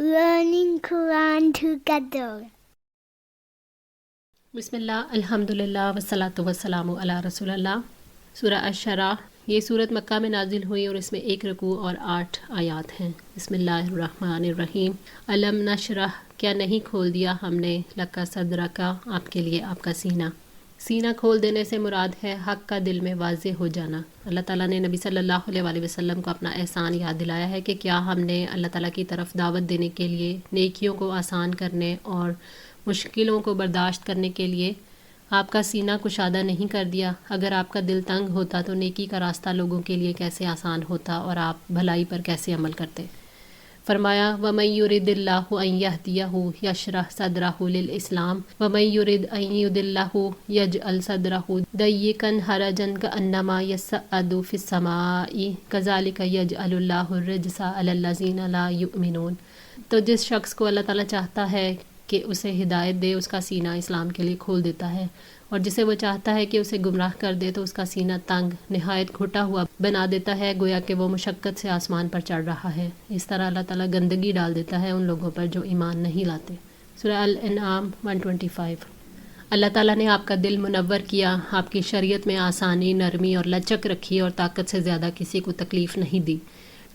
learning Quran together. बिस्मिल्लाह अल्हम्दुलिल्लाह वस्सलातु वस्सलामु अला रसूलिल्लाह। सूरह अश-शरा ये सूरत मक्का में नाजिल हुई और इसमें 1 रकू और 8 आयात हैं। बिस्मिल्लाहिर्रहमानिर्रहीम। अलम नशरह, क्या नहीं खोल दिया हमने, लका सदरका, आपके लिए आपका सीना। सीना खोल देने से मुराद है हक़ का दिल में वाज़े हो जाना। अल्लाह ताला ने नबी सल्लल्लाहु अलैहि वसल्लम को अपना एहसान याद दिलाया है कि क्या हमने अल्लाह ताला की तरफ दावत देने के लिए, नेकियों को आसान करने और मुश्किलों को बर्दाश्त करने के लिए आपका सीना कुशादा नहीं कर दिया। अगर आपका दिल तंग होता तो नेकी का रास्ता लोगों के लिए कैसे आसान होता और आप भलाई पर कैसे अमल करते। फरमाया वमन युरिदिल्लाहु अन यहदियहु यशरह सदरहु लिल इस्लाम वमन युरिद अन युदिल्लहु यजअल सदरहु दय्यिकन हरजन कअन्नमा यसअदु फिस समाई कज़ालिका यजअलुल्लाहु रिजसा अलल्लज़ीना ला युमिनून। तो जिस शख्स को अल्लाह ताला चाहता है कि उसे हिदायत दे, उसका सीना इस्लाम के लिए खोल देता है, और जिसे वो चाहता है कि उसे गुमराह कर दे तो उसका सीना तंग नहायत घुटा हुआ बना देता है, गोया कि वो मुशक्क़त से आसमान पर चढ़ रहा है। इस तरह अल्लाह ताला गंदगी डाल देता है उन लोगों पर जो ईमान नहीं लाते। सूरह अल-अनआम 125। अल्लाह ताला ने आपका दिल मुनव्वर किया, आपकी शरीयत में आसानी, नरमी और लचक रखी और ताकत से ज़्यादा किसी को तकलीफ़ नहीं दी।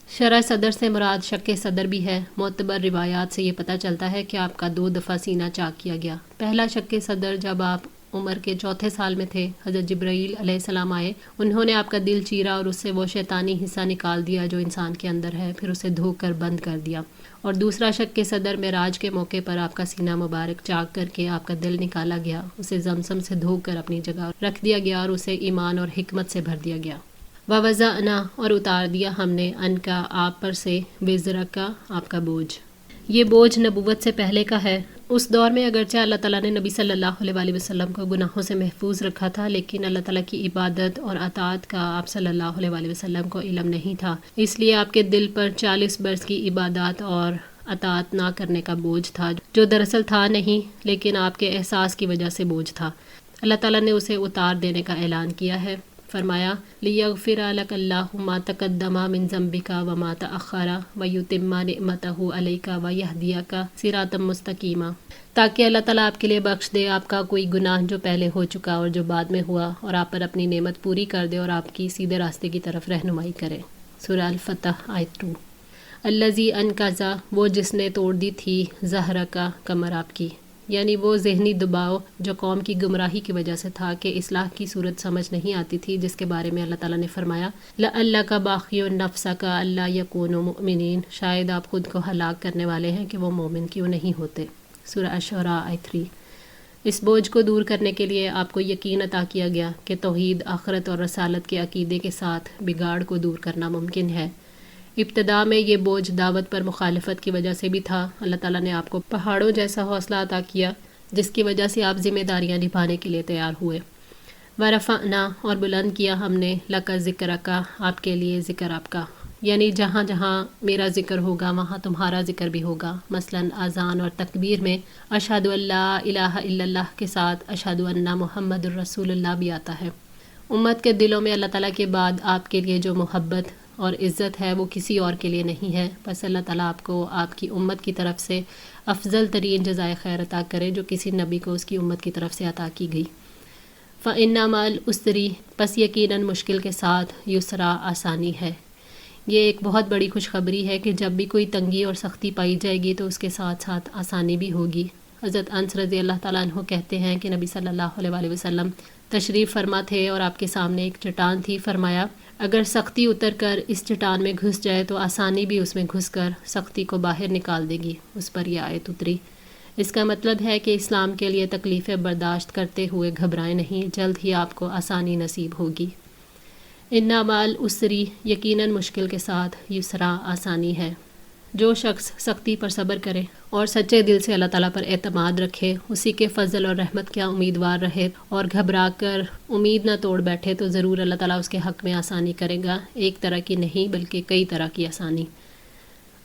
शरह सदर से मुराद शक सदर भी है। मोतबर रिवायात से ये पता चलता है कि आपका 2 दफ़ा सीना चाक किया गया। पहला शक सदर जब आप उम्र के 4थे साल में थे, हज़रत जिब्राईल अलैहिस्सलाम आए, उन्होंने आपका दिल चीरा और उससे वो शैतानी हिस्सा निकाल दिया जो इंसान के अंदर है, फिर उसे धोकर बंद कर दिया। और दूसरा शक सदर मेराज के मौके पर आपका सीना मुबारक चाक करके आपका दिल निकाला गया, उसे जमसम से धोकर अपनी जगह रख दिया गया और उसे ईमान और हिकमत से भर दिया गया। ववज़अना, और उतार दिया हमने, अनका, आप पर से, विज़रा का, आपका बोझ। ये बोझ नबूवत से पहले का है। उस दौर में अगरचे अल्लाह ताला ने नबी सल्लल्लाहु अलैहि वसल्लम को गुनाहों से महफूज रखा था, लेकिन अल्लाह ताला की इबादत और अताअत का आप सल्लल्लाहु अलैहि वसल्लम को इल्म नहीं था। इसलिए आपके दिल पर 40 बरस की इबादत और अताअत ना करने का बोझ था, जो दरअसल था नहीं, लेकिन आपके एहसास की वजह से बोझ था। अल्लाह ताला ने उसे उतार देने का ऐलान किया है। फरमाया लियग़फ़िर लकल्लाहु मा तक़द्दमा मिन ज़ंबिका व मा तअख़्ख़रा व युतिम्मा निअमतहु अलैका व यहदियका सिरातम मुस्तक़ीमा, ताकि अल्लाह ताला आपके लिए बख्श दे आपका कोई गुनाह जो पहले हो चुका और जो बाद में हुआ, और आप पर अपनी नेमत पूरी कर दे और आपकी सीधे रास्ते की तरफ रहनुमाई करे। सूरह अल-फ़तह आयत 2। अल्लज़ी अनक़ज़ा, वो जिसने तोड़ दी थी, ज़हरा का, कमर आपकी, यानी वो ज़हनी दबाव जो कौम की गुमराही की वजह से था कि इस्लाह की सूरत समझ नहीं आती थी, जिसके बारे में अल्लाह ताला ने फरमाया लअल्लका बाख़ियुन नफ़्सका अल्ला यकूनु मुमिनीन, शायद आप ख़ुद को हलाक करने वाले हैं कि वो मोमिन क्यों नहीं होते। सूरह अश-शुरा आयत 3। इस बोझ को दूर करने के लिए आपको यकीन अता किया गया कि तौहीद, आखिरत और रसालत के अकीदे के साथ बिगाड़ को दूर करना मुमकिन है। इब्तिदा में ये बोझ दावत पर मुखालफत की वजह से भी था। अल्लाह ताला ने आपको पहाड़ों जैसा हौसला अता किया, जिसकी वजह से आप जिम्मेदारियां निभाने के लिए तैयार हुए। वरफ़अना, और बुलंद किया हमने, लका ज़िक्र का, आपके लिए ज़िक्र आपका, यानी जहाँ जहाँ मेरा ज़िक्र होगा वहाँ तुम्हारा ज़िक्र भी होगा। मसलन अज़ान और तकबीर में अशहदु अल्ला इलाहा इल्लल्लाह के साथ अशहदु अन्ना मुहम्मदुर रसूलुल्लाह भी आता है। उम्मत के दिलों में अल्लाह ताला के बाद आपके लिए जो मोहब्बत और इज़्ज़त है वो किसी और के लिए नहीं है। बस अल्लाह ताला आपको आपकी उम्मत की तरफ से अफजल तरीन जज़ाए खैर अता करे जो किसी नबी को उसकी उम्मत की तरफ से अता की गई। फ़इन्ना मअल उसरी, बस यकीनन मुश्किल के साथ, युसरा, आसानी है। ये एक बहुत बड़ी खुशखबरी है कि जब भी कोई तंगी और सख्ती पाई जाएगी तो उसके साथ साथ आसानी भी होगी। हज़रत अनस रज़ी अल्लाह ताला अन्हु कहते हैं कि नबी सल्लल्लाहु अलैहि वसल्लम तशरीफ़ फरमा थे और आपके सामने एक चट्टान थी। फरमाया अगर सख्ती उतर कर इस चट्टान में घुस जाए तो आसानी भी उसमें घुस कर सख्ती को बाहर निकाल देगी। उस पर यह आयत उतरी। इसका मतलब है कि इस्लाम के लिए तकलीफ़ें बर्दाश्त करते हुए घबराएं नहीं, जल्द ही आपको आसानी नसीब होगी। इन्ना माल उसरी, यकीनन मुश्किल के साथ, युसरा, आसानी है। जो शख्स सख्ती पर सब्र करे और सच्चे दिल से अल्लाह ताला पर एतमाद रखे, उसी के फजल और रहमत का उम्मीदवार रहे और घबरा कर उम्मीद न तोड़ बैठे, तो ज़रूर अल्लाह ताला उसके हक़ में आसानी करेगा। एक तरह की नहीं बल्कि कई तरह की आसानी।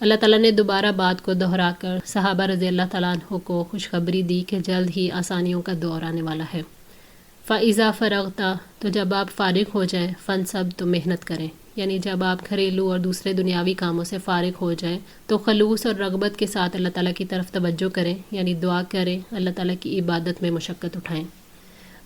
अल्लाह ताला ने दोबारा बात को दोहरा कर सहाबा रज़ी अल्लाह ताला अन्हु को खुशखबरी दी कि जल्द ही आसानियों का दौर आने वाला है। फ़इज़ा फ़रग़ता, तो जब आप फ़ारिग हो जाएं, फ़नसब, तो मेहनत करें, یعنی جب آپ گھریلو اور دوسرے دنیاوی کاموں سے فارغ ہو جائیں تو خلوص اور رغبت کے ساتھ اللہ تعالیٰ کی طرف توجہ کریں، یعنی دعا کریں، اللہ تعالیٰ کی عبادت میں مشقت اٹھائیں۔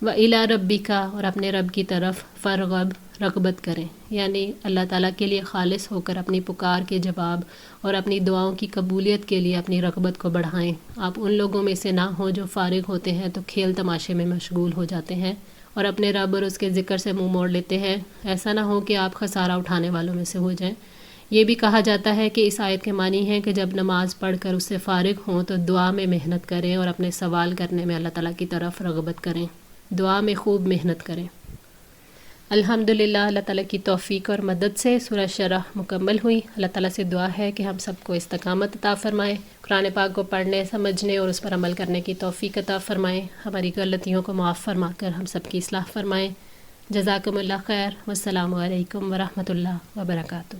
وَإِلَىٰ رَبِّكَ، اور اپنے رب کی طرف فرغب، رغبت کریں، یعنی اللہ تعالیٰ کے لیے خالص ہو کر اپنی پکار کے جواب اور اپنی دعاؤں کی قبولیت کے لیے اپنی رغبت کو بڑھائیں۔ آپ ان لوگوں میں سے نہ ہوں جو فارغ ہوتے ہیں تو کھیل تماشے میں مشغول ہو جاتے ہیں اور اپنے رب اور اس کے ذکر سے منہ موڑ لیتے ہیں۔ ایسا نہ ہو کہ آپ خسارہ اٹھانے والوں میں سے ہو جائیں۔ یہ بھی کہا جاتا ہے کہ اس آیت کے معنی ہے کہ جب نماز پڑھ کر اس سے فارغ ہوں تو دعا میں محنت کریں اور اپنے سوال کرنے میں اللہ تعالیٰ کی طرف رغبت کریں، دعا میں خوب محنت کریں۔ الحمدللہ، اللہ تعالیٰ کی توفیق اور مدد سے سورہ شرح مکمل ہوئی۔ اللہ تعالیٰ سے دعا ہے کہ ہم سب کو استقامت عطا فرمائے، قرآن پاک کو پڑھنے، سمجھنے اور اس پر عمل کرنے کی توفیق عطا فرمائے، ہماری غلطیوں کو معاف فرما کر ہم سب کی اصلاح فرمائے۔ جزاکم اللہ خیر، والسلام علیکم ورحمۃ اللہ وبرکاتہ۔